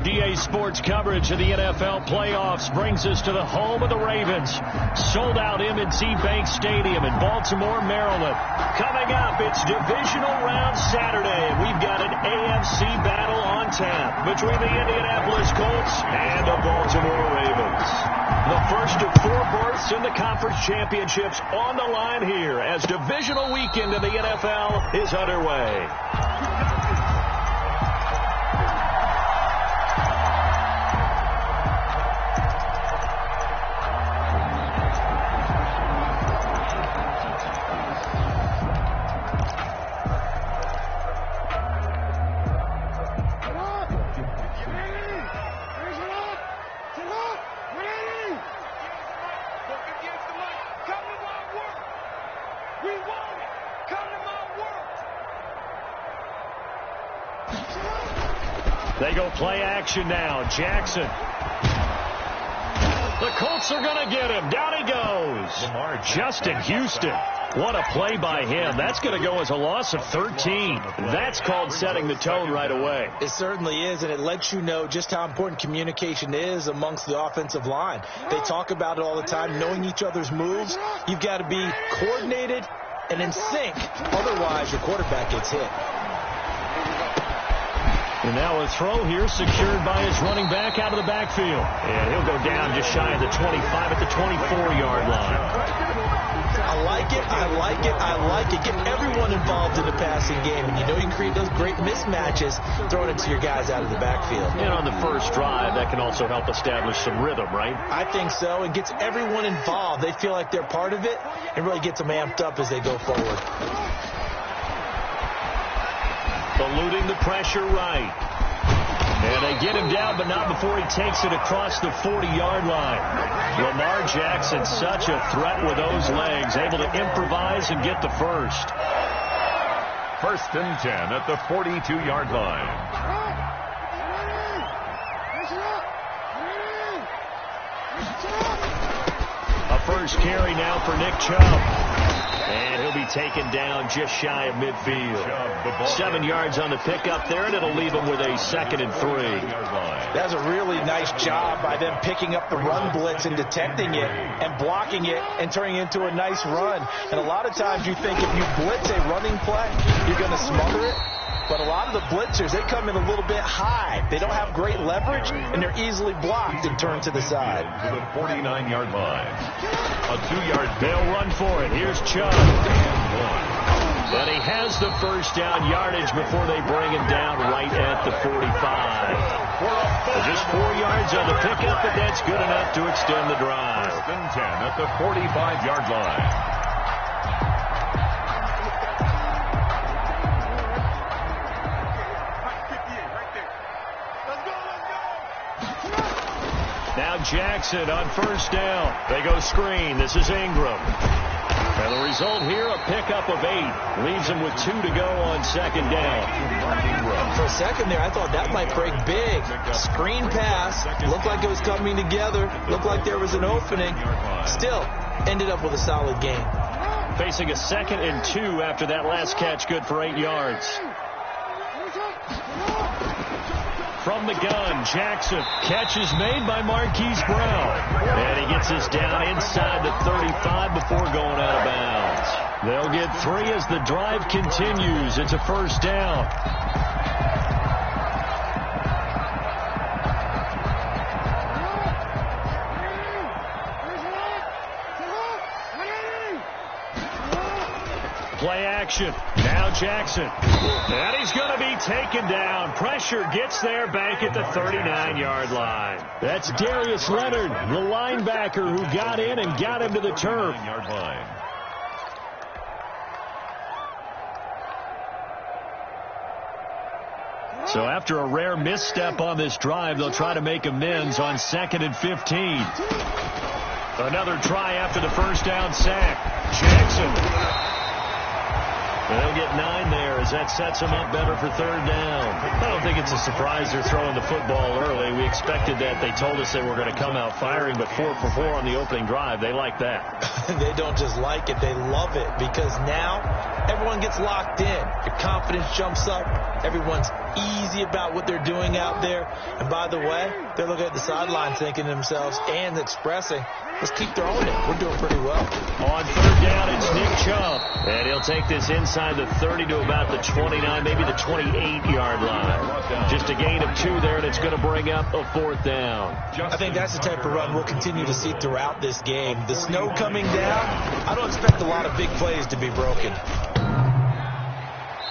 DA Sports coverage of the NFL playoffs brings us to the home of the Ravens. Sold out M&T Bank Stadium in Baltimore, Maryland. Coming up, it's divisional round Saturday, and we've got an AFC battle on tap between the Indianapolis Colts and the Baltimore Ravens. The first of 4 berths in the conference championships on the line here as divisional weekend of the NFL is underway. They go play action now. Jackson. The Colts are going to get him. Down he goes. Justin Houston. What a play by him. That's going to go as a loss of 13. That's called setting the tone right away. It certainly is, and it lets you know just how important communication is amongst the offensive line. They talk about it all the time, knowing each other's moves. You've got to be coordinated and in sync. Otherwise, your quarterback gets hit. And now a throw here secured by his running back out of the backfield. And he'll go down just shy of the 25 at the 24-yard line. I like it, I like it, I like it. Get everyone involved in the passing game. And you know you can create those great mismatches throwing it to your guys out of the backfield. And on the first drive, that can also help establish some rhythm, right? I think so. It gets everyone involved. They feel like they're part of it and really gets them amped up as they go forward. Eluding the pressure right. And they get him down, but not before he takes it across the 40-yard line. Lamar Jackson, such a threat with those legs, able to improvise and get the first. 1st and 10 at the 42-yard line. A first carry now for Nick Chubb. And he'll be taken down just shy of midfield. 7 yards on the pickup there, and it'll leave him with a 2nd and 3. That's a really nice job by them picking up the run blitz and detecting it and blocking it and turning it into a nice run. And a lot of times you think if you blitz a running play, you're going to smother it. But a lot of the blitzers, they come in a little bit high. They don't have great leverage, and they're easily blocked and turned to the side. To the 49-yard line. A 2-yard. They'll run for it. Here's Chubb. But he has the first down yardage before they bring him down right at the 45. Just 4 yards on the pickup, but that's good enough to extend the drive. 1st and 10 at the 45-yard line. Now Jackson on first down. They go screen. This is Ingram. And the result here, a pickup of 8. Leaves him with 2 to go on 2nd down. For a second there, I thought that might break big. Screen pass. Looked like it was coming together. Looked like there was an opening. Still, ended up with a solid game. Facing a 2nd and 2 after that last catch, good for 8 yards. From the gun, Jackson. Catch is made by Marquise Brown. And he gets us down inside the 35 before going out of bounds. They'll get 3 as the drive continues. It's a first down. Play action. Now Jackson. And he's going to be taken down. Pressure gets there back at the 39-yard line. That's Darius Leonard, the linebacker who got in and got him to the turf. So after a rare misstep on this drive, they'll try to make amends on 2nd and 15. Another try after the first down sack. Jackson. And they'll get 9 there as that sets them up better for third down. I don't think it's a surprise they're throwing the football early. We expected that. They told us they were going to come out firing, but 4 for 4 on the opening drive. They like that. They don't just like it, they love it, because now everyone gets locked in. Your confidence jumps up. Everyone's easy about what they're doing out there. And by the way, they're looking at the sideline thinking to themselves and expressing, let's keep throwing it. We're doing pretty well. On third down, it's Nick Chubb. And he'll take this inside the 30 to about the 29, maybe the 28-yard line. Just a gain of 2 there, and it's going to bring up a 4th down. I think that's the type of run we'll continue to see throughout this game. The snow coming down, I don't expect a lot of big plays to be broken.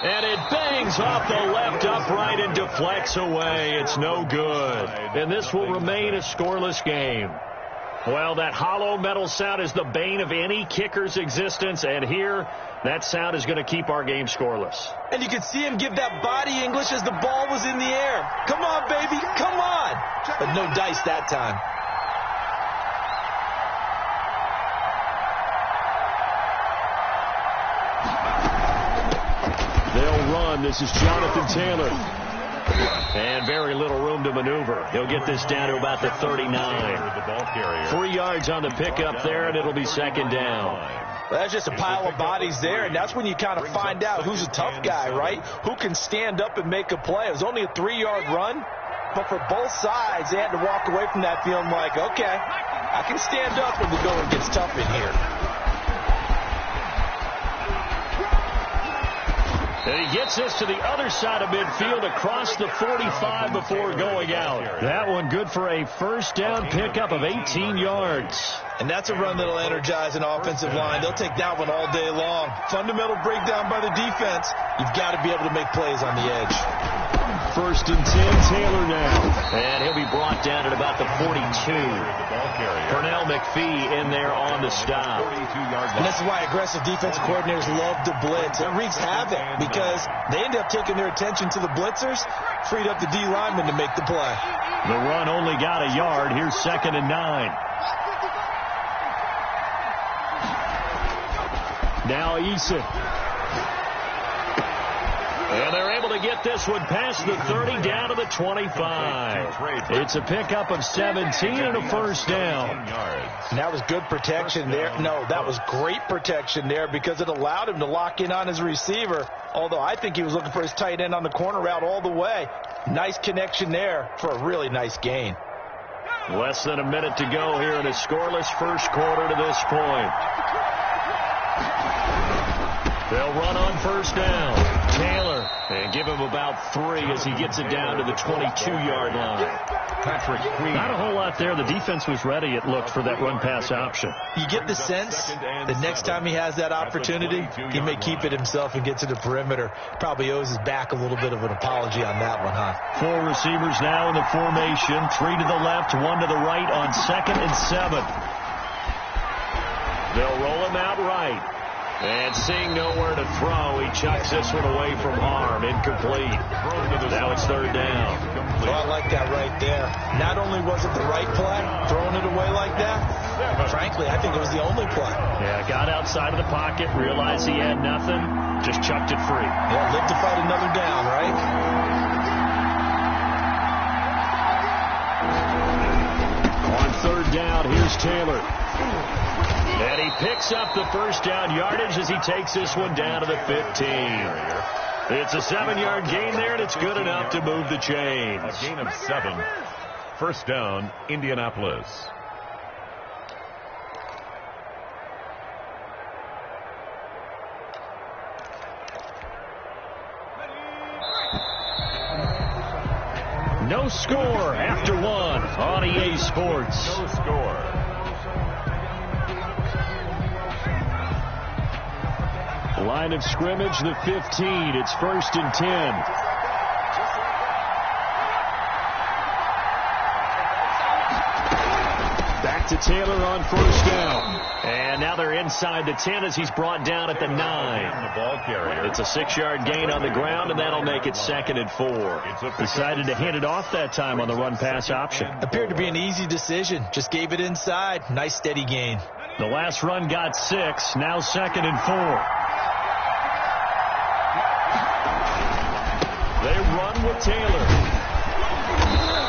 And it bangs off the left upright and deflects away. It's no good. And this will remain a scoreless game. Well, that hollow metal sound is the bane of any kicker's existence. And here, that sound is going to keep our game scoreless. And you could see him give that body English as the ball was in the air. Come on, baby, come on. But no dice that time. They'll run. This is Jonathan Taylor. And very little room to maneuver. He'll get this down to about the 39. 3 yards on the pickup there, and it'll be 2nd down. Well, that's just a pile of bodies there, and that's when you kind of find out who's a tough guy, right? Who can stand up and make a play. It was only a 3-yard run, but for both sides, they had to walk away from that feeling like, okay, I can stand up when the going gets tough in here. And he gets this to the other side of midfield across the 45 before going out. That one good for a first down pickup of 18 yards. And that's a run that'll energize an offensive line. They'll take that one all day long. Fundamental breakdown by the defense. You've got to be able to make plays on the edge. 1st and 10, Taylor now. And he'll be brought down at about the 42. Pernell McPhee in there on the stop. And this is why aggressive defensive coordinators love to blitz. It wreaks havoc because they end up taking their attention to the blitzers, freed up the D lineman to make the play. The run only got a yard. Here's 2nd and 9. Now Eason. And they're able to get this one past the 30 down to the 25. It's a pickup of 17 and a first down. And that was good protection there. No, that was great protection there because it allowed him to lock in on his receiver, although I think he was looking for his tight end on the corner route all the way. Nice connection there for a really nice gain. Less than a minute to go here in a scoreless first quarter to this point. They'll run on first down. Taylor, and give him about 3 as he gets it down to the 22-yard line. Not a whole lot there. The defense was ready, it looked, for that run-pass option. You get the sense that next time he has that opportunity, he may keep it himself and get to the perimeter. Probably owes his back a little bit of an apology on that one, huh? 4 receivers now in the formation. 3 to the left, 1 to the right on 2nd and 7. They'll roll him out right. And seeing nowhere to throw, he chucks this one away from harm. Incomplete. Now it's 3rd down. Oh, I like that right there. Not only was it the right play, throwing it away like that, but frankly, I think it was the only play. Yeah, got outside of the pocket, realized he had nothing, just chucked it free. Yeah, live to fight another down, right? On 3rd down, here's Taylor. And he picks up the first down yardage as he takes this one down to the 15. It's a 7-yard gain there, and it's good enough to move the chains. A gain of 7. First down, Indianapolis. No score after 1 on EA Sports. No score. Line of scrimmage, the 15. It's 1st and 10. Back to Taylor on first down. And now they're inside the 10 as he's brought down at the 9. The ball carrier. It's a 6-yard gain on the ground, and that'll make it 2nd and 4. Decided to hand it off that time on the run-pass option. Appeared to be an easy decision. Just gave it inside. Nice steady gain. The last run got 6. Now 2nd and 4. with Taylor.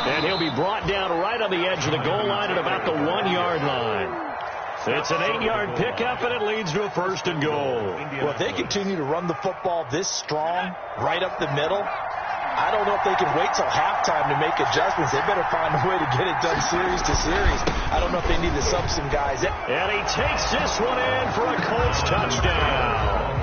And he'll be brought down right on the edge of the goal line at about the 1-yard line. It's an 8-yard pickup, and it leads to a 1st and goal. Well, if they continue to run the football this strong, right up the middle, I don't know if they can wait till halftime to make adjustments. They better find a way to get it done series to series. I don't know if they need to sub some guys. And he takes this one in for a Colts touchdown.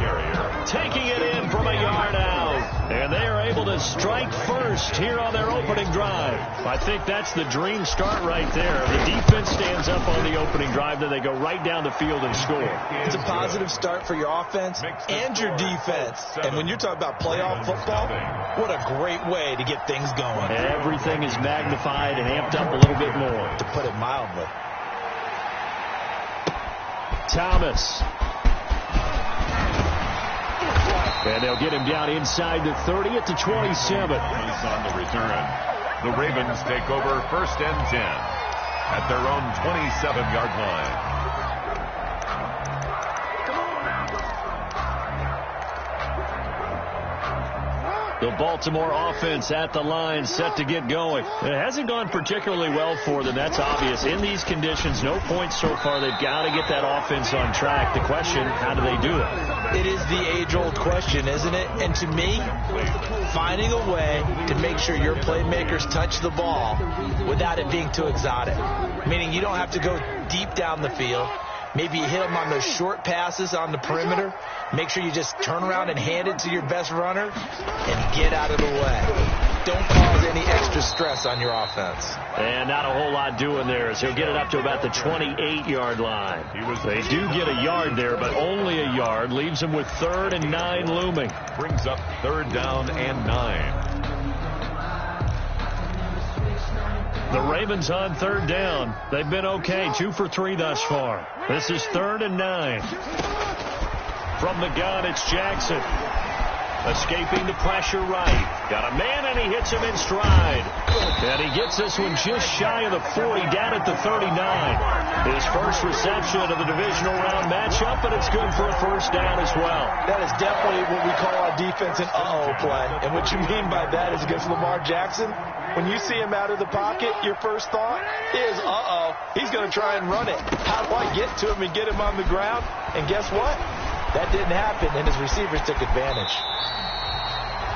Taking it in from a yard out. And they are able to strike first here on their opening drive. I think that's the dream start right there. The defense stands up on the opening drive, then they go right down the field and score. It's a positive start for your offense and your defense. And when you're talking about playoff football, what a great way to get things going. Everything is magnified and amped up a little bit more. To put it mildly. Thomas. And they'll get him down inside the 30 at the 27. On the return. The Ravens take over 1st and 10 at their own 27-yard line. The Baltimore offense at the line, set to get going. It hasn't gone particularly well for them. That's obvious. In these conditions, no points so far. They've got to get that offense on track. The question, how do they do it? It is the age-old question, isn't it? And to me, finding a way to make sure your playmakers touch the ball without it being too exotic. Meaning you don't have to go deep down the field. Maybe you hit them on those short passes on the perimeter. Make sure you just turn around and hand it to your best runner and get out of the way. Don't cause any extra stress on your offense. And not a whole lot doing there as he'll get it up to about the 28-yard line. They do get a yard there, but only a yard. Leaves them with 3rd and 9 looming. Brings up 3rd down and 9. The Ravens on 3rd down. They've been okay, 2 for 3 thus far. This is 3rd and 9. From the gun, it's Jackson. Escaping the pressure right. Got a man, and he hits him in stride. And he gets this one just shy of the 40, down at the 39. His first reception of the divisional round matchup, and it's good for a 1st down as well. That is definitely what we call our defense an uh-oh play. And what you mean by that is against Lamar Jackson, when you see him out of the pocket, your first thought is, uh-oh, he's going to try and run it. How do I get to him and get him on the ground? And guess what? That didn't happen, and his receivers took advantage.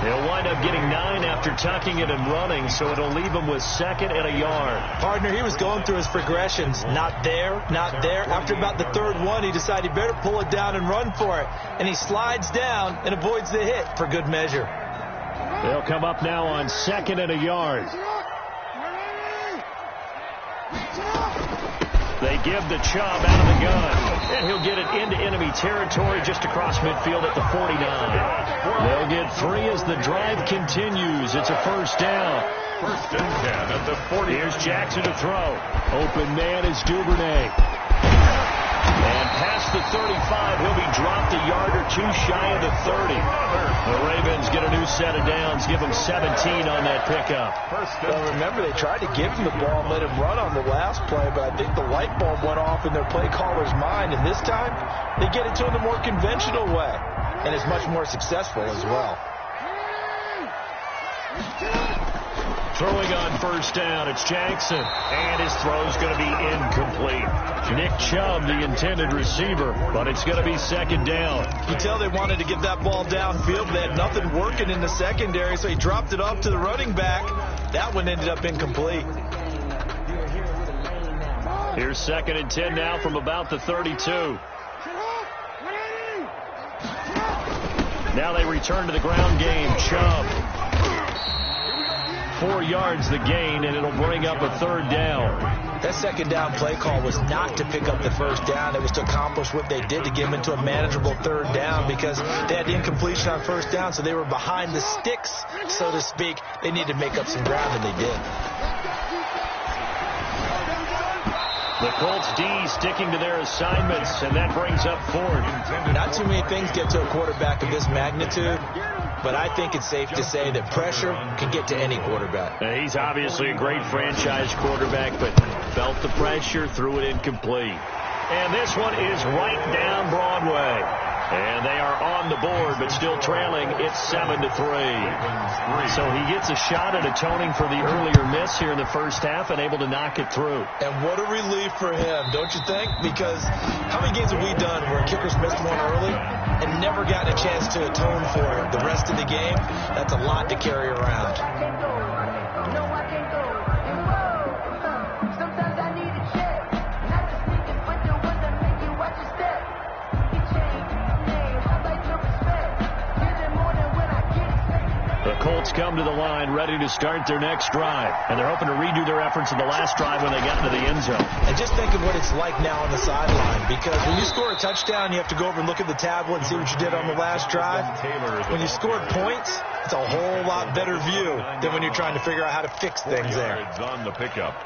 He'll wind up getting 9 after tucking it and running, so it'll leave him with 2nd and a yard. Partner, he was going through his progressions. Not there, not there. After about the 3rd one, he decided he better pull it down and run for it. And he slides down and avoids the hit for good measure. They'll come up now on 2nd and a yard. They give the Chubb out of the gun. And he'll get it into enemy territory just across midfield at the 49. They'll get 3 as the drive continues. It's a 1st down. 1st and 10 at the 40. Here's Jackson to throw. Open man is Duvernay. And past the 35, he'll be dropped a yard or 2 shy of the 30. The Ravens get a new set of downs, give them 17 on that pickup. Well, remember, they tried to give him the ball and let him run on the last play, but I think the light bulb went off in their play caller's mind, and this time they get it to him the more conventional way, and it's much more successful as well. Throwing on 1st down, it's Jackson, and his throw's going to be incomplete. Nick Chubb, the intended receiver, but it's going to be 2nd down. You tell they wanted to get that ball downfield. They had nothing working in the secondary, so he dropped it off to the running back. That one ended up incomplete. Here's 2nd and 10 now from about the 32. Now they return to the ground game. Chubb. 4 yards the gain, and it'll bring up a 3rd down. That 2nd down play call was not to pick up the 1st down. It was to accomplish what they did to get them into a manageable 3rd down because they had the incompletion on 1st down, so they were behind the sticks, so to speak. They needed to make up some ground, and they did. The Colts D sticking to their assignments, and that brings up 4th. Not too many things get to a quarterback of this magnitude, but I think it's safe to say that pressure can get to any quarterback. He's obviously a great franchise quarterback, but felt the pressure, threw it incomplete. And this one is right down Broadway. And they are on the board, but still trailing. It's 7-3. So he gets a shot at atoning for the earlier miss here in the first half and able to knock it through. And what a relief for him, don't you think? Because how many games have we done where kickers missed one early and never gotten a chance to atone for it the rest of the game? That's a lot to carry around. Colts come to the line ready to start their next drive. And they're hoping to redo their efforts in the last drive when they got into the end zone. And just think of what it's like now on the sideline. Because when you score a touchdown, you have to go over and look at the tablet and see what you did on the last drive. When you scored points, it's a whole lot better view than when you're trying to figure out how to fix things there. On the pickup.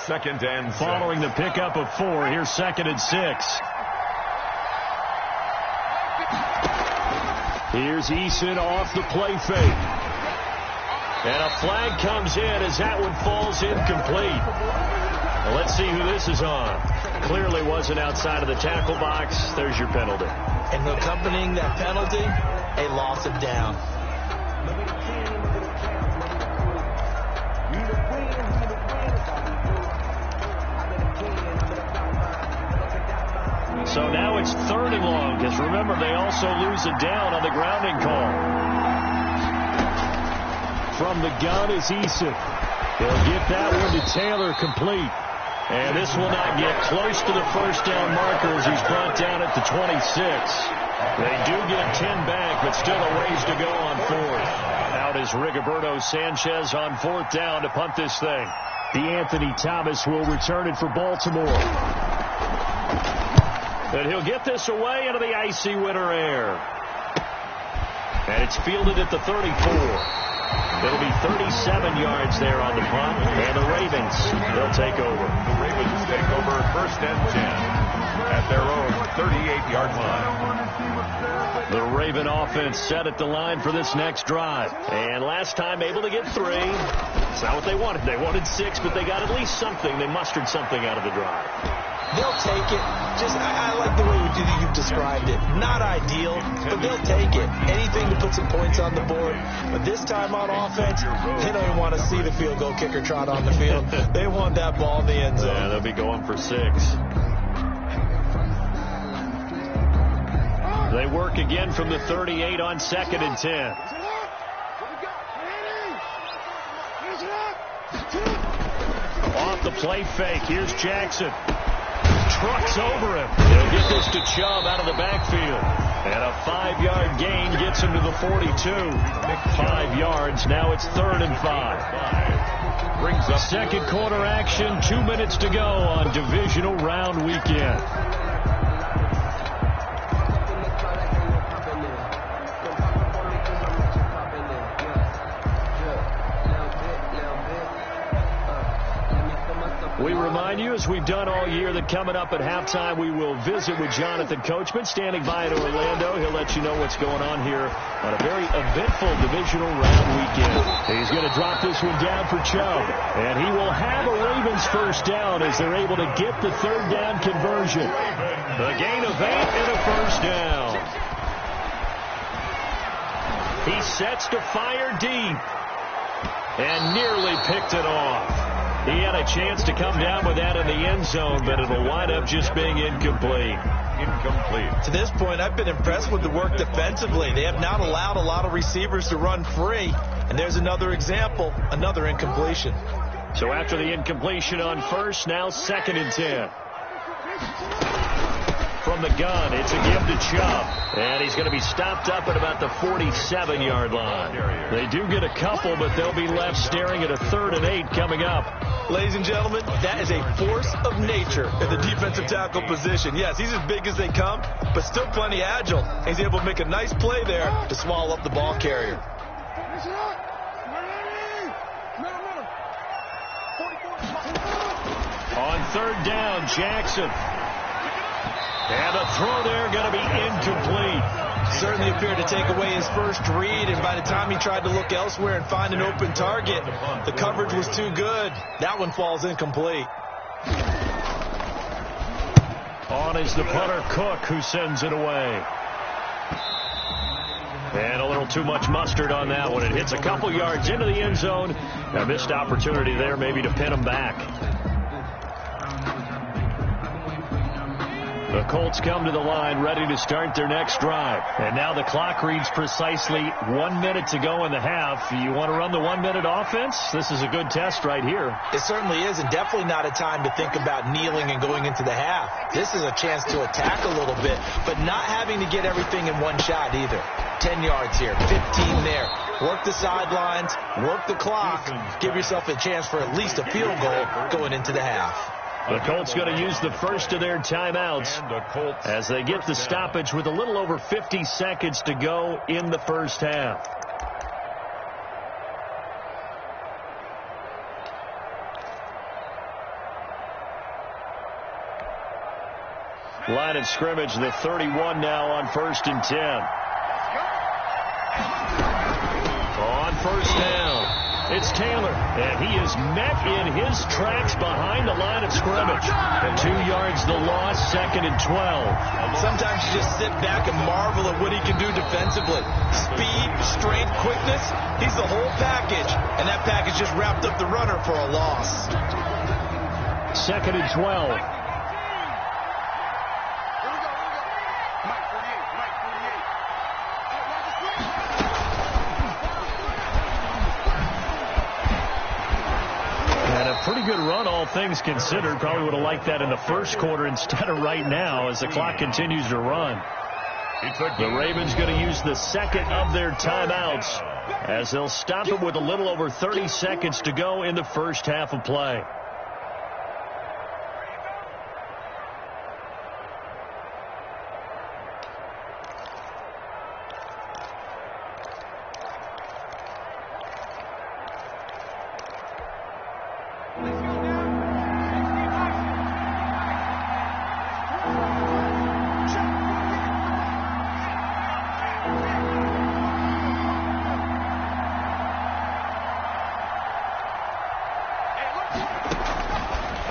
2nd and 6. Following the pickup of 4, here's 2nd and 6. Here's Eason off the play fake. And a flag comes in as that one falls incomplete. Well, let's see who this is on. Clearly wasn't outside of the tackle box. There's your penalty. And accompanying that penalty, a loss of down. So now it's 3rd and long, because remember, they also lose a down on the grounding call. From the gun is Eason. He'll get that one to Taylor complete. And this will not get close to the first down marker as he's brought down at the 26. They do get 10 back, but still a ways to go on 4th. Out is Rigoberto Sanchez on 4th down to punt this thing. DeAnthony Thomas will return it for Baltimore. And he'll get this away into the icy winter air. And it's fielded at the 34. It'll be 37 yards there on the punt. And the Ravens, they'll take over. The Ravens take over 1st and 10 at their own 38-yard line. The Raven offense set at the line for this next drive. And last time able to get 3. It's not what they wanted. They wanted 6, but they got at least something. They mustered something out of the drive. They'll take it. I like the way you've described it. Not ideal, but they'll take it. Anything to put some points on the board. But this time on offense, they don't even want to see the field goal kicker trot on the field. They want that ball in the end zone. Yeah, they'll be going for 6. They work again from the 38 on 2nd and 10. Off the play fake. Here's Jackson. Trucks over him. They'll get this to Chubb out of the backfield. And a 5-yard gain gets him to the 42. 5 yards. Now it's 3rd and 5. Brings up 2nd quarter action. 2 minutes to go on divisional round weekend. We remind you, as we've done all year, that coming up at halftime, we will visit with Jonathan Coachman, standing by in Orlando. He'll let you know what's going on here on a very eventful divisional round weekend. He's going to drop this one down for Chubb, and he will have a Ravens first down as they're able to get the 3rd down conversion. The gain of 8 and a first down. He sets to fire deep and nearly picked it off. He had a chance to come down with that in the end zone, but it'll wind up just being incomplete. To this point, I've been impressed with the work defensively. They have not allowed a lot of receivers to run free. And there's another example, another incompletion. So after the incompletion on 1st, now 2nd and 10. From the gun, it's a give to Chubb. And he's going to be stopped up at about the 47-yard line. They do get a couple, but they'll be left staring at a 3rd and 8 coming up. Ladies and gentlemen, that is a force of nature in the defensive tackle position. Yes, he's as big as they come, but still plenty agile. He's able to make a nice play there to swallow up the ball carrier. On 3rd down, Jackson. And the throw there going to be incomplete. Certainly appeared to take away his first read, and by the time he tried to look elsewhere and find an open target, the coverage was too good. That one falls incomplete. On is the punter, Cook, who sends it away. And a little too much mustard on that one. It hits a couple yards into the end zone. A missed opportunity there maybe to pin them back. The Colts come to the line ready to start their next drive. And now the clock reads precisely 1 minute to go in the half. You want to run the 1 minute offense? This is a good test right here. It certainly is, and definitely not a time to think about kneeling and going into the half. This is a chance to attack a little bit, but not having to get everything in one shot either. 10 yards here, 15 there. Work the sidelines, work the clock, give yourself a chance for at least a field goal going into the half. The Colts going to use the first of their timeouts as they get the stoppage with a little over 50 seconds to go in the first half. Line of scrimmage, the 31 now on 1st and 10. On first down. It's Taylor, and he is met in his tracks behind the line of scrimmage. And 2 yards the loss, 2nd and 12. Sometimes you just sit back and marvel at what he can do defensively. Speed, strength, quickness, he's the whole package. And that package just wrapped up the runner for a loss. 2nd and 12. Pretty good run, all things considered. Probably would have liked that in the first quarter instead of right now as the clock continues to run. The Ravens going to use the second of their timeouts as they'll stop it with a little over 30 seconds to go in the first half of play.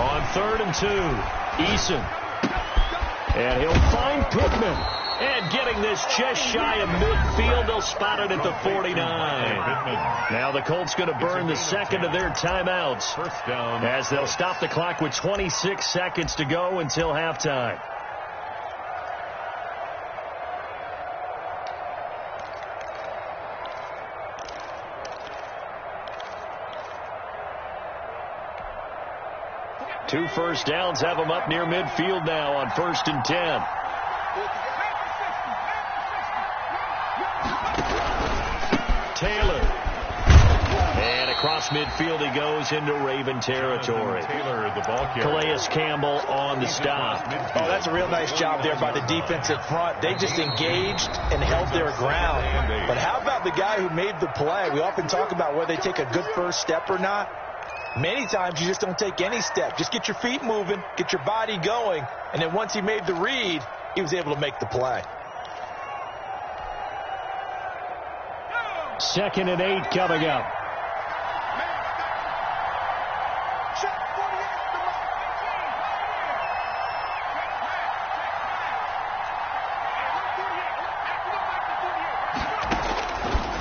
On 3rd and 2, Eason. And he'll find Pittman. And getting this just shy of midfield, they'll spot it at the 49. Now the Colts going to burn the second of their timeouts as they'll stop the clock with 26 seconds to go until halftime. Two first downs have them up near midfield now on 1st and 10. Taylor. And across midfield he goes into Raven territory. Calais Campbell on the stop. Oh, that's a real nice job there by the defensive front. They just engaged and held their ground. But how about the guy who made the play? We often talk about whether they take a good first step or not. Many times you just don't take any step. Just get your feet moving, get your body going, and then once he made the read, he was able to make the play. 2nd and 8 coming up.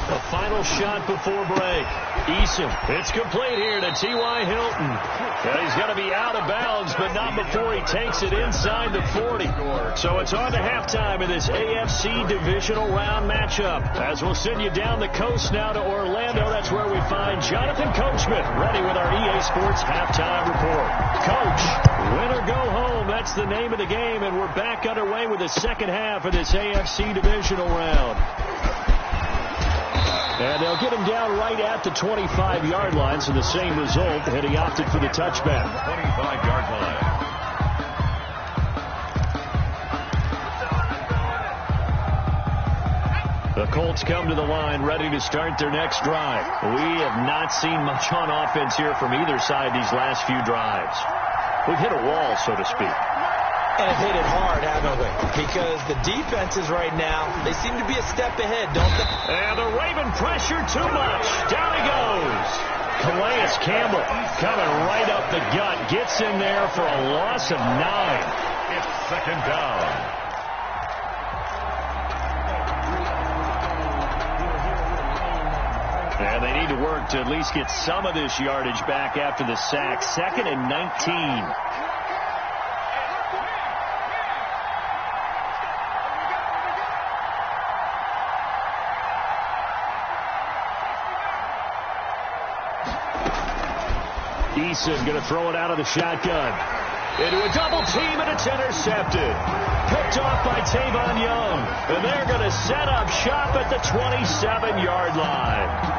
The final shot before break. Eason, it's complete here to T.Y. Hilton. And he's going to be out of bounds, but not before he takes it inside the 40. So it's on to halftime in this AFC divisional round matchup. As we'll send you down the coast now to Orlando, that's where we find Jonathan Coachman ready with our EA Sports halftime report. Coach, win or go home, that's the name of the game, and we're back underway with the second half of this AFC divisional round. And they'll get him down right at the 25-yard line, so the same result, and he opted for the touchback. 25-yard line. The Colts come to the line ready to start their next drive. We have not seen much on offense here from either side these last few drives. We've hit a wall, so to speak. And have hit it hard, haven't we? Because the defenses right now, they seem to be a step ahead, don't they? And the Raven pressure too much. Down he goes. Calais Campbell coming right up the gut. Gets in there for a loss of 9. It's 2nd down. And they need to work to at least get some of this yardage back after the sack. 2nd and 19. Eason going to throw it out of the shotgun. Into a double team, and it's intercepted. Picked off by Tavon Young. And they're going to set up shop at the 27-yard line.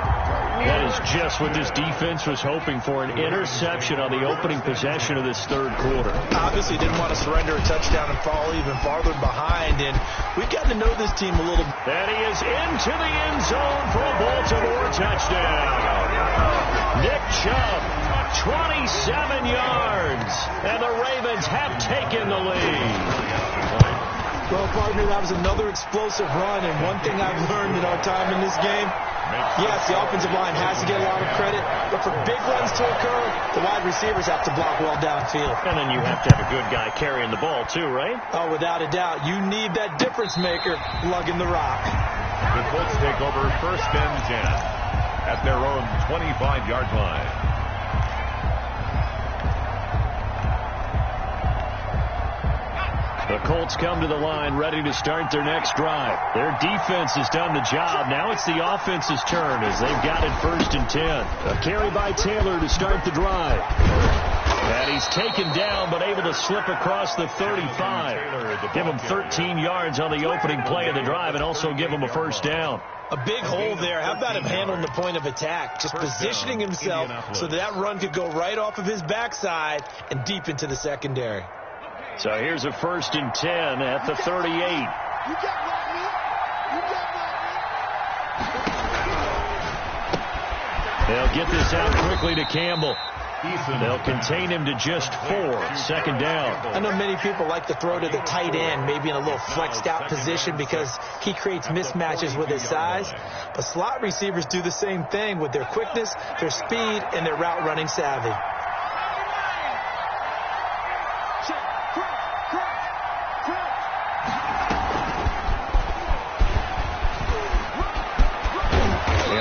That is just what this defense was hoping for, an interception on the opening possession of this third quarter. Obviously didn't want to surrender a touchdown and fall even farther behind, and we've gotten to know this team a little. And he is into the end zone for a Baltimore touchdown. Nick Chubb, 27 yards, and the Ravens have taken the lead. Well, partner, that was another explosive run, and one thing I've learned in our time in this game, yes, the offensive line has to get a lot of credit, but for big runs to occur, the wide receivers have to block well downfield. And then you have to have a good guy carrying the ball too, right? Oh, without a doubt. You need that difference maker lugging the rock. The Colts take over 1st and 10 at their own 25-yard line. The Colts come to the line ready to start their next drive. Their defense has done the job. Now it's the offense's turn as they've got it 1st and 10. A carry by Taylor to start the drive. And he's taken down but able to slip across the 35. Give him 13 yards on the opening play of the drive and also give him a 1st down. A big hole there. How about him handling the point of attack? Just positioning himself so that run could go right off of his backside and deep into the secondary. So here's a 1st and 10 at the 38. They'll get this out quickly to Campbell. They'll contain him to just 4. 2nd down. I know many people like to throw to the tight end, maybe in a little flexed out position because he creates mismatches with his size. But slot receivers do the same thing with their quickness, their speed, and their route running savvy.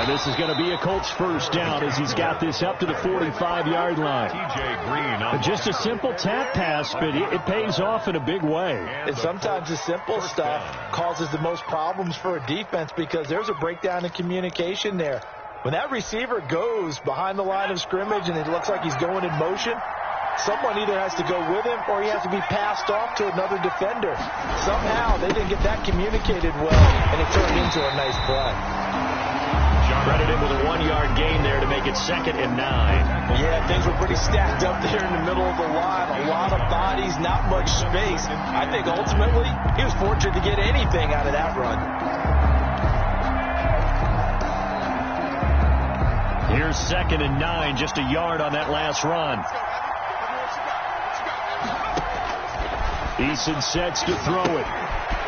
This is going to be a Colts 1st down as he's got this up to the 45-yard line. Just a simple tap pass, but it pays off in a big way. And sometimes the simple stuff causes the most problems for a defense because there's a breakdown in communication there. When that receiver goes behind the line of scrimmage and it looks like he's going in motion, someone either has to go with him or he has to be passed off to another defender. Somehow they didn't get that communicated well, and it turned into a nice play. Credited with a 1-yard gain there to make it 2nd and 9. Yeah, things were pretty stacked up there in the middle of the line. A lot of bodies, not much space. I think ultimately he was fortunate to get anything out of that run. Here's 2nd and 9, just a yard on that last run. Eason sets to throw it.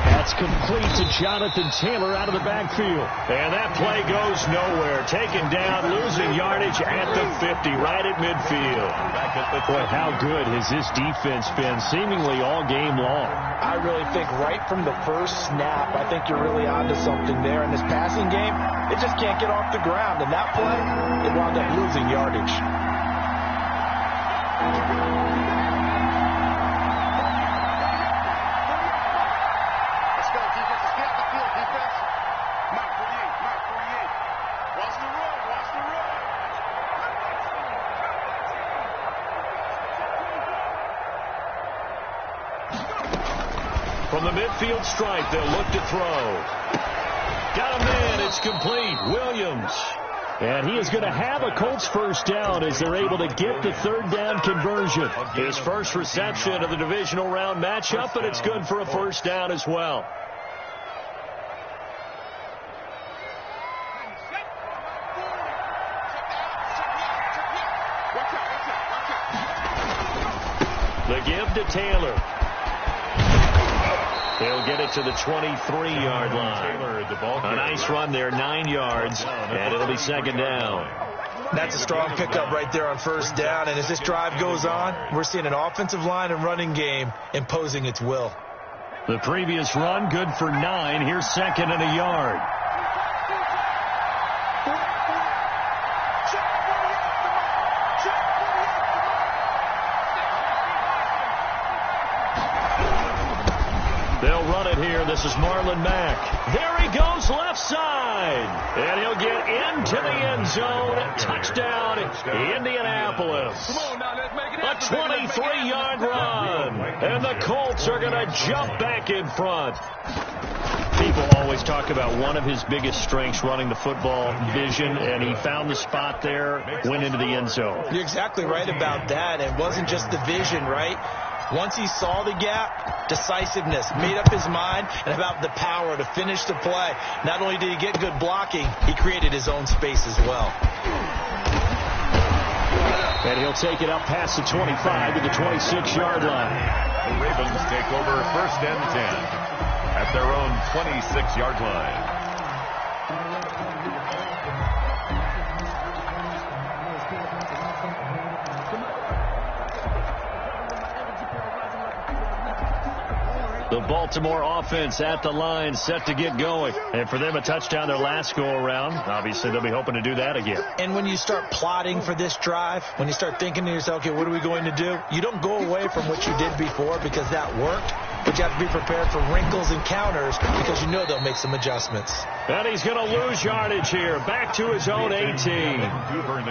That's complete to Jonathan Taylor out of the backfield. And that play goes nowhere. Taken down, losing yardage at the 50, right at midfield. Boy, how good has this defense been seemingly all game long? I really think right from the first snap, I think you're really onto something there. In this passing game, it just can't get off the ground. And that play, it wound up losing yardage. From the midfield stripe, they'll look to throw. Got a man. It's complete. Williams. And he is going to have a Colts 1st down as they're able to get the 3rd down conversion. His first reception of the divisional round matchup, but it's good for a 1st down as well. The give to Taylor. They'll get it to the 23-yard line. A nice run there, 9 yards, and it'll be 2nd down. That's a strong pickup right there on 1st down, and as this drive goes on, we're seeing an offensive line and running game imposing its will. The previous run, good for 9. Here's 2nd and a yard. here. This is Marlon Mack. There he goes left side. And he'll get into the end zone. Touchdown, Indianapolis. A 23-yard run. And the Colts are going to jump back in front. People always talk about one of his biggest strengths running the football, vision, and he found the spot there, went into the end zone. You're exactly right about that. It wasn't just the vision, right? Once he saw the gap, decisiveness, made up his mind, and about the power to finish the play. Not only did he get good blocking, he created his own space as well. And he'll take it up past the 25 to the 26-yard line. The Ravens take over 1st and 10 at their own 26-yard line. The Baltimore offense at the line, set to get going. And for them, a touchdown their last go-around. Obviously, they'll be hoping to do that again. And when you start plotting for this drive, when you start thinking to yourself, okay, what are we going to do? You don't go away from what you did before because that worked. But you have to be prepared for wrinkles and counters because you know they'll make some adjustments. And he's going to lose yardage here. Back to his own 18.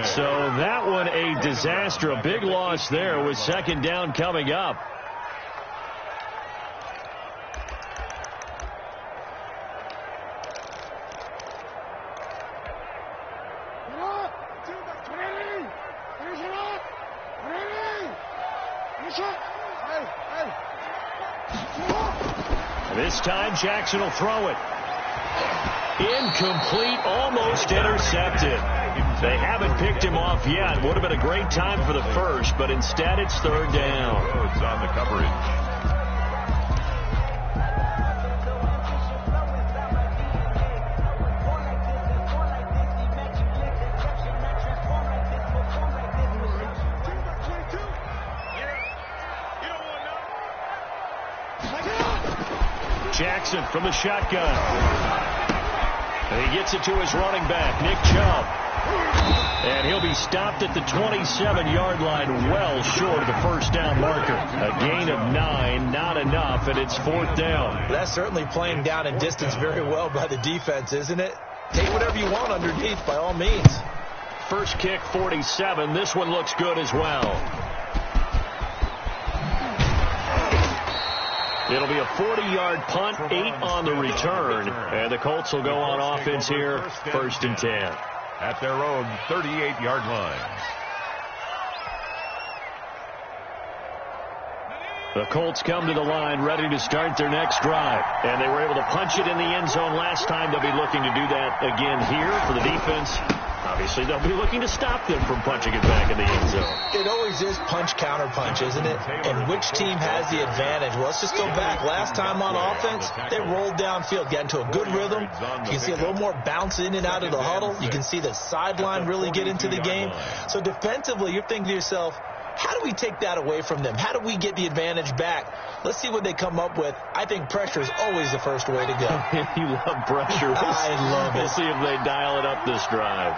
So that one a disaster. A big loss there with 2nd down coming up. This time Jackson will throw it. Incomplete, almost intercepted. They haven't picked him off yet. Would have been a great time for the first, but instead it's 3rd down. Rhodes on the coverage. Jackson from the shotgun. And he gets it to his running back, Nick Chubb. And he'll be stopped at the 27-yard line, well short of the 1st down marker. A gain of 9, not enough, and it's 4th down. That's certainly playing down in distance very well by the defense, isn't it? Take whatever you want underneath, by all means. First kick, 47. This one looks good as well. It'll be a 40-yard punt, 8 on the return. And the Colts will go on offense here, 1st and 10. At their own 38-yard line. The Colts come to the line ready to start their next drive. And they were able to punch it in the end zone last time. They'll be looking to do that again here for the defense. Obviously, they'll be looking to stop them from punching it back in the end zone. It always is punch-counter-punch, isn't it? And which team has the advantage? Well, let's just go back. Last time on offense, they rolled downfield, got into a good rhythm. You can see a little more bounce in and out of the huddle. You can see the sideline really get into the game. So defensively, you're thinking to yourself, how do we take that away from them? How do we get the advantage back? Let's see what they come up with. I think pressure is always the first way to go. You love pressure. I love it. We'll see if they dial it up this drive.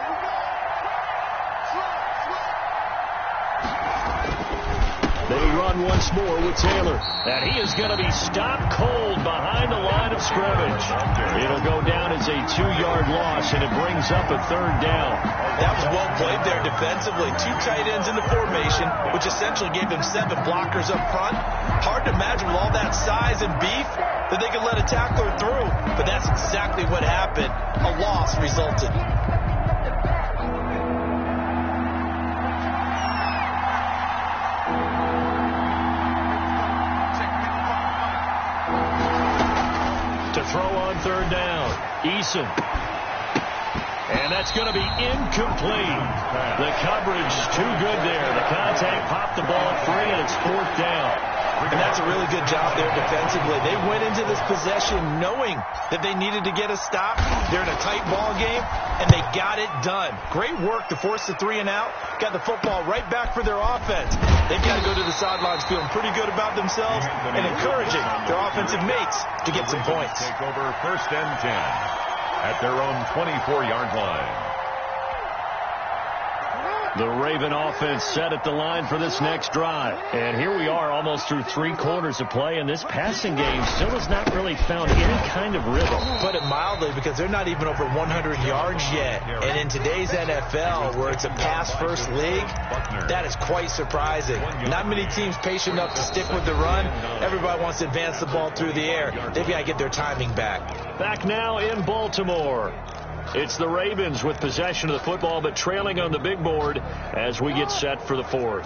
They run once more with Taylor. And he is going to be stopped cold behind the line of scrimmage. It'll go down as a 2-yard loss, and it brings up a 3rd down. That was well played there defensively. 2 tight ends in the formation, which essentially gave them 7 blockers up front. Hard to imagine with all that size and beef that they could let a tackler through. But that's exactly what happened. A loss resulted. Throw on 3rd down. Eason. And that's going to be incomplete. The coverage too good there. The contact popped the ball free, and it's 4th down. And that's a really good job there defensively. They went into this possession knowing that they needed to get a stop. They're in a tight ball game, and they got it done. Great work to force the 3 and out. Got the football right back for their offense. They've got to go to the sidelines feeling pretty good about themselves and encouraging their offensive mates to get some points. Take over 1st and 10 at their own 24-yard line. The Raven offense set at the line for this next drive. And here we are almost through 3 quarters of play, and this passing game still has not really found any kind of rhythm. Put it mildly, because they're not even over 100 yards yet. And in today's NFL, where it's a pass-first league, that is quite surprising. Not many teams patient enough to stick with the run. Everybody wants to advance the ball through the air. They've got to get their timing back. Back now in Baltimore. It's the Ravens with possession of the football, but trailing on the big board as we get set for the 4th.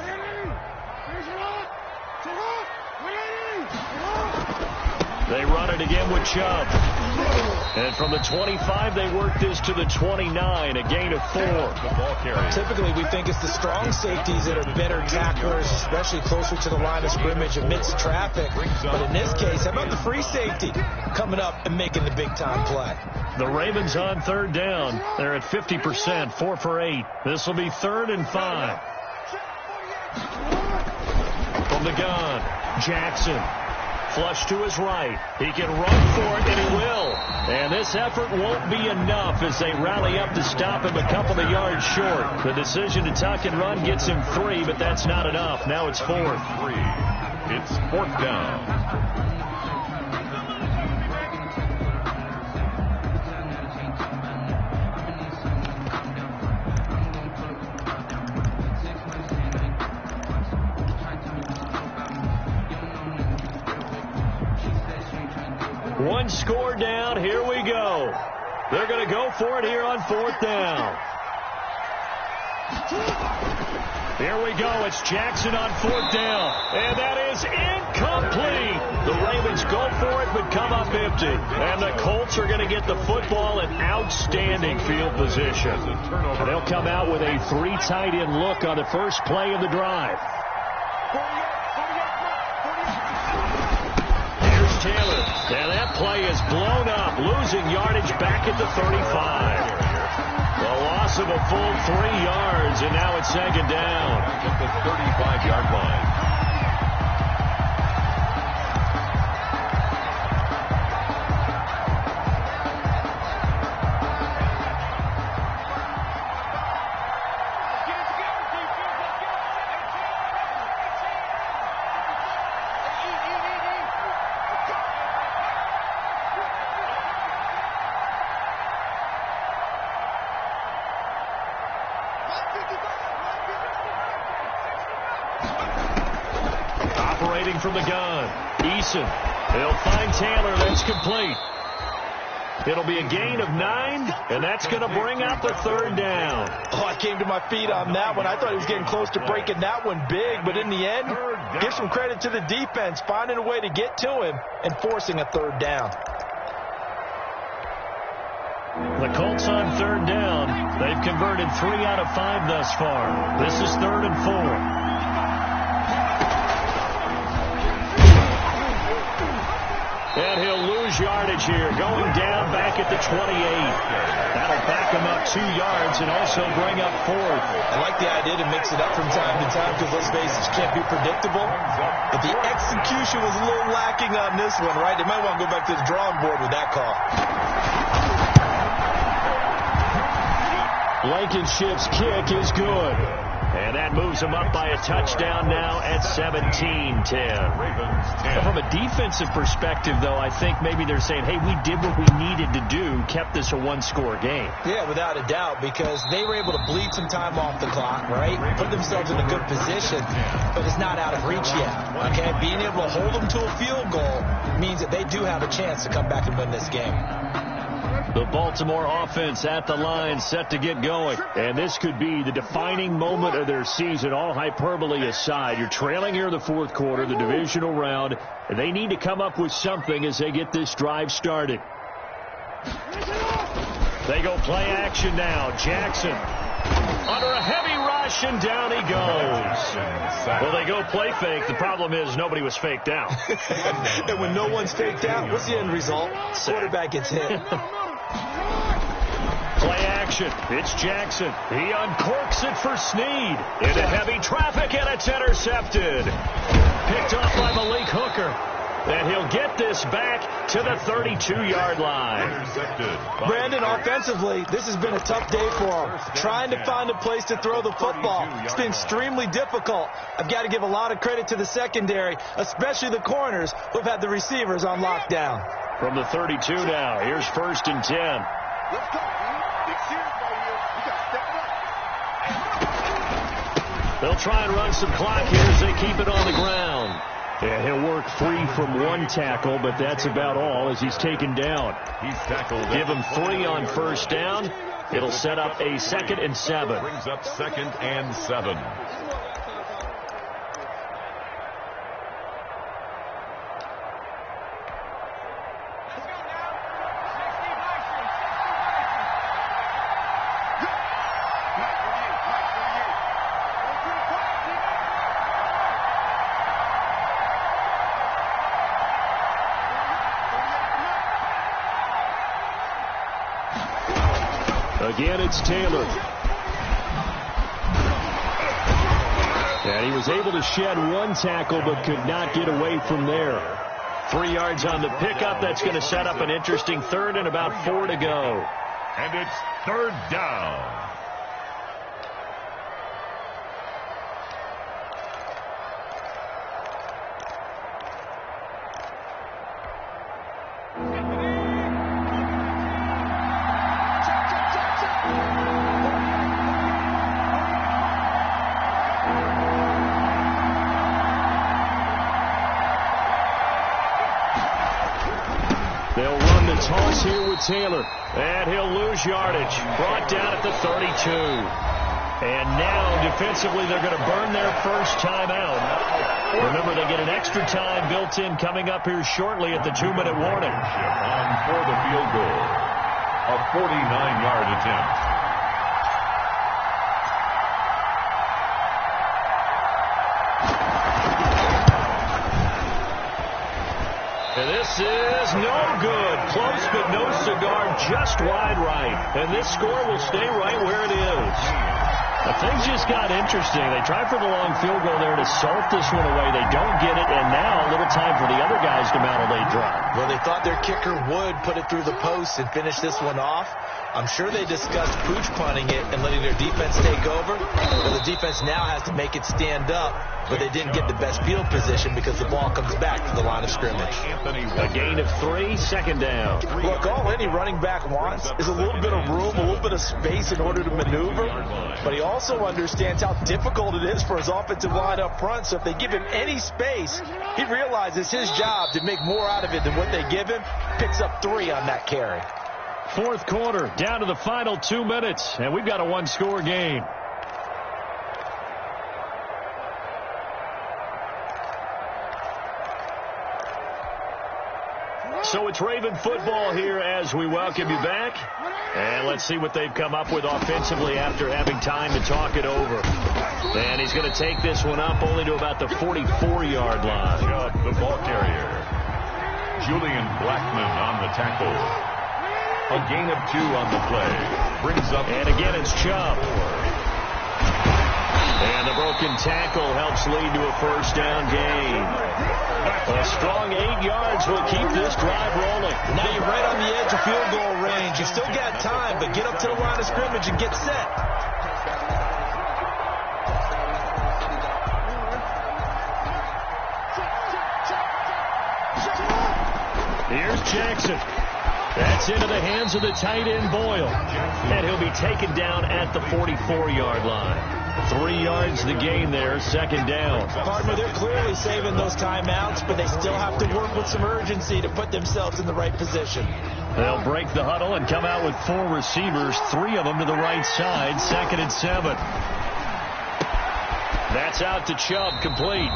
They run it again with Chubb. And from the 25, they work this to the 29, a gain of 4. Typically, we think it's the strong safeties that are better tacklers, especially closer to the line of scrimmage amidst traffic. But in this case, how about the free safety coming up and making the big-time play? The Ravens on 3rd down. They're at 50%, 4 for 8. This will be 3rd and 5. From the gun, Jackson. Flush to his right. He can run for it, and he will. And this effort won't be enough as they rally up to stop him a couple of yards short. The decision to tuck and run gets him 3, but that's not enough. Now it's 4th. It's 4th down. One score down. Here we go. They're going to go for it here on 4th down. Here we go. It's Jackson on 4th down. And that is incomplete. The Ravens go for it but come up empty. And the Colts are going to get the football in outstanding field position. And they'll come out with a 3 tight end look on the first play of the drive. Taylor, and that play is blown up, losing yardage back at the 35. The loss of a full 3 yards, and now it's 2nd down. At the 35-yard line. From the gun, Eason. He'll find Taylor. That's complete. It'll be a gain of 9, and that's going to bring up a 3rd down. Oh, I came to my feet on that one. I thought he was getting close to breaking that one big, but in the end, give some credit to the defense, finding a way to get to him and forcing a 3rd down. The Colts on 3rd down. They've converted 3 out of 5 thus far. This is 3rd and 4. And he'll lose yardage here, going down back at the 28. That'll back him up 2 yards and also bring up 4th. I like the idea to mix it up from time to time because, let's face it, you can't be predictable. But the execution was a little lacking on this one, right? They might want to go back to the drawing board with that call. Blankenship's kick is good. And that moves them up by a touchdown now at 17-10. From a defensive perspective, though, I think maybe they're saying, hey, we did what we needed to do, kept this a 1-score game. Yeah, without a doubt, because they were able to bleed some time off the clock, right? Put themselves in a good position, but it's not out of reach yet, okay? Being able to hold them to a field goal means that they do have a chance to come back and win this game. The Baltimore offense at the line, set to get going. And this could be the defining moment of their season, all hyperbole aside. You're trailing here in the 4th quarter, the divisional round. And they need to come up with something as they get this drive started. They go play action now. Jackson under a heavy rush, and down he goes. Well, they go play fake. The problem is nobody was faked out. And when no one's faked out, what's the end result? Quarterback gets hit. Play action. It's Jackson. He uncorks it for Snead. Into heavy traffic, and it's intercepted. Picked off by Malik Hooker. And he'll get this back to the 32-yard line. Brandon, offensively, this has been a tough day for him. Trying to find a place to throw the football. It's been extremely difficult. I've got to give a lot of credit to the secondary, especially the corners who've had the receivers on lockdown. From the 32 now, here's 1st and 10. Let's go. Big series right here. You got to step it up. They'll try and run some clock here as they keep it on the ground. And he'll work free from one tackle, but that's about all as he's taken down. He's tackled. Give him 3 on 1st down. It'll set up a 2nd and 7. Brings up 2nd and 7. Again, it's Taylor. And he was able to shed one tackle but could not get away from there. 3 yards on the pickup. That's going to set up an interesting 3rd and about 4 to go. And it's 3rd down. They'll run the toss here with Taylor. And he'll lose yardage. Brought down at the 32. And now, defensively, they're going to burn their first timeout. Remember, they get an extra time built in coming up here shortly at the 2-minute warning. On for the field goal. A 49-yard attempt. And this is no good. Close but no cigar, just wide right. And this score will stay right where it is. But things just got interesting. They tried for the long field goal there to salt this one away. They don't get it, and now a little time for the other guys to mount a late drive. Well, they thought their kicker would put it through the post and finish this one off. I'm sure they discussed pooch punting it and letting their defense take over. Well, the defense now has to make it stand up, but they didn't get the best field position because the ball comes back to the line of scrimmage. A gain of 3, 2nd down. Look, all any running back wants is a little bit of room, a little bit of space in order to maneuver, but he also understands how difficult it is for his offensive line up front, so if they give him any space, he realizes his job to make more out of it than what they give him, picks up 3 on that carry. 4th quarter, down to the final 2 minutes, and we've got a 1-score game. So it's Raven football here as we welcome you back. And let's see what they've come up with offensively after having time to talk it over. And he's going to take this one up only to about the 44-yard line. Chubb, the ball carrier. Julian Blackman on the tackle. A gain of 2 on the play. Brings up... And again, it's Chubb. And the broken tackle helps lead to a 1st down gain. A strong 8 yards will keep this drive rolling. Now you're right on the edge of field goal range. You still got time, but get up to the line of scrimmage and get set. Here's Jackson. That's into the hands of the tight end, Boyle. And he'll be taken down at the 44-yard line. 3 yards the gain there, 2nd down. Partner, they're clearly saving those timeouts, but they still have to work with some urgency to put themselves in the right position. They'll break the huddle and come out with 4 receivers, 3 of them to the right side, 2nd and 7. That's out to Chubb, complete.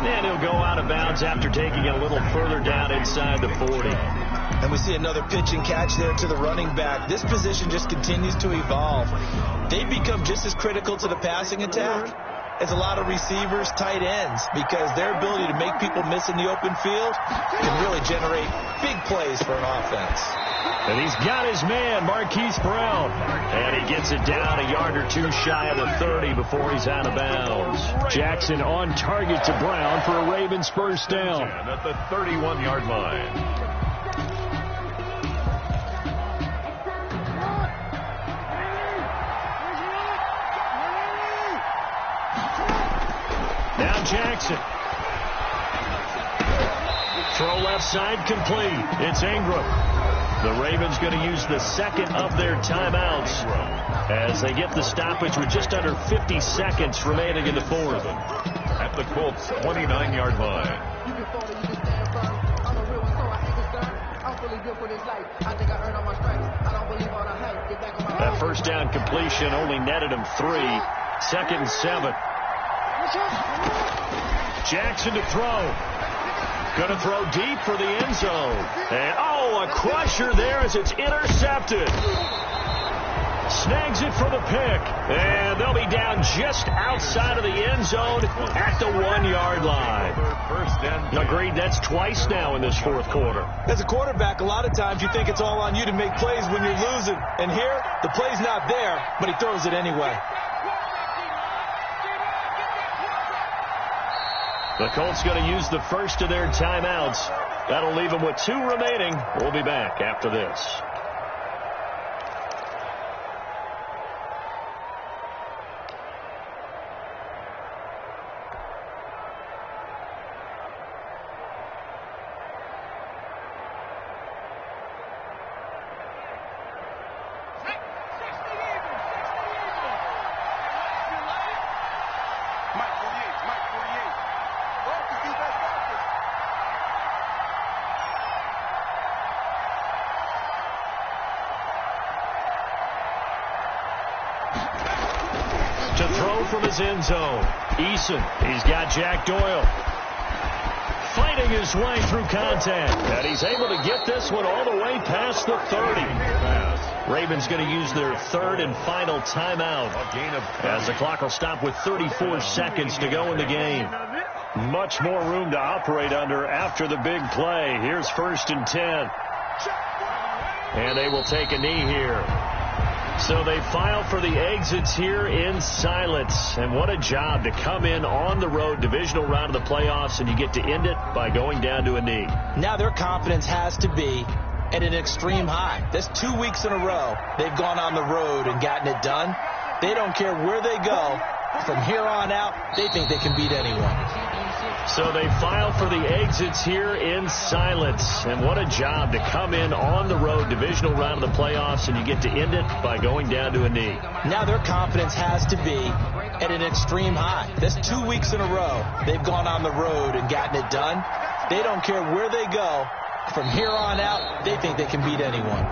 And he'll go out of bounds after taking it a little further down inside the 40. And we see another pitch and catch there to the running back. This position just continues to evolve. They become just as critical to the passing attack is a lot of receivers, tight ends, because their ability to make people miss in the open field can really generate big plays for an offense. And he's got his man, Marquise Brown. And he gets it down a yard or two shy of the 30 before he's out of bounds. Jackson on target to Brown for a Ravens first down. At the 31-yard line. Now Jackson. Throw left side complete. It's Ingram. The Ravens going to use the second of their timeouts as they get the stoppage with just under 50 seconds remaining in the fourth. At the Colts' 29-yard line. That first down completion only netted him 3. 2nd and 7. Jackson to throw. Going to throw deep for the end zone. And, a crusher there as it's intercepted. Snags it for the pick. And they'll be down just outside of the end zone at the 1-yard line. First and Agreed, that's twice now in this fourth quarter. As a quarterback, a lot of times you think it's all on you to make plays when you're losing. And here, the play's not there, but he throws it anyway. The Colts going to use the first of their timeouts. That'll leave them with 2 remaining. We'll be back after this. To throw from his end zone. Eason, he's got Jack Doyle. Fighting his way through contact. And he's able to get this one all the way past the 30. Ravens going to use their third and final timeout as the clock will stop with 34 seconds to go in the game. Much more room to operate under after the big play. Here's 1st and 10. And they will take a knee here. So they file for the exits here in silence. And what a job to come in on the road, divisional round of the playoffs, and you get to end it by going down to a knee. Now their confidence has to be at an extreme high. That's 2 weeks in a row they've gone on the road and gotten it done. They don't care where they go. From here on out, they think they can beat anyone. So they file for the exits here in silence. And what a job to come in on the road, divisional round of the playoffs, and you get to end it by going down to a knee. Now their confidence has to be at an extreme high. That's 2 weeks in a row they've gone on the road and gotten it done. They don't care where they go. From here on out, they think they can beat anyone.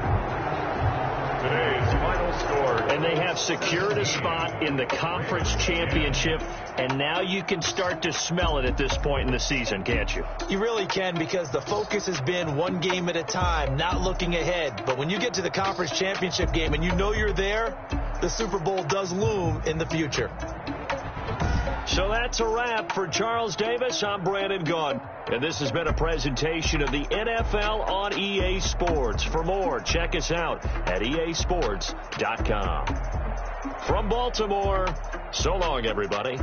Today's final score. And they have secured a spot in the conference championship, and now you can start to smell it at this point in the season, can't you? You really can, because the focus has been one game at a time, not looking ahead. But when you get to the conference championship game and you know you're there, the Super Bowl does loom in the future. So that's a wrap for Charles Davis. I'm Brandon Gunn. And this has been a presentation of the NFL on EA Sports. For more, check us out at easports.com. From Baltimore, so long, everybody.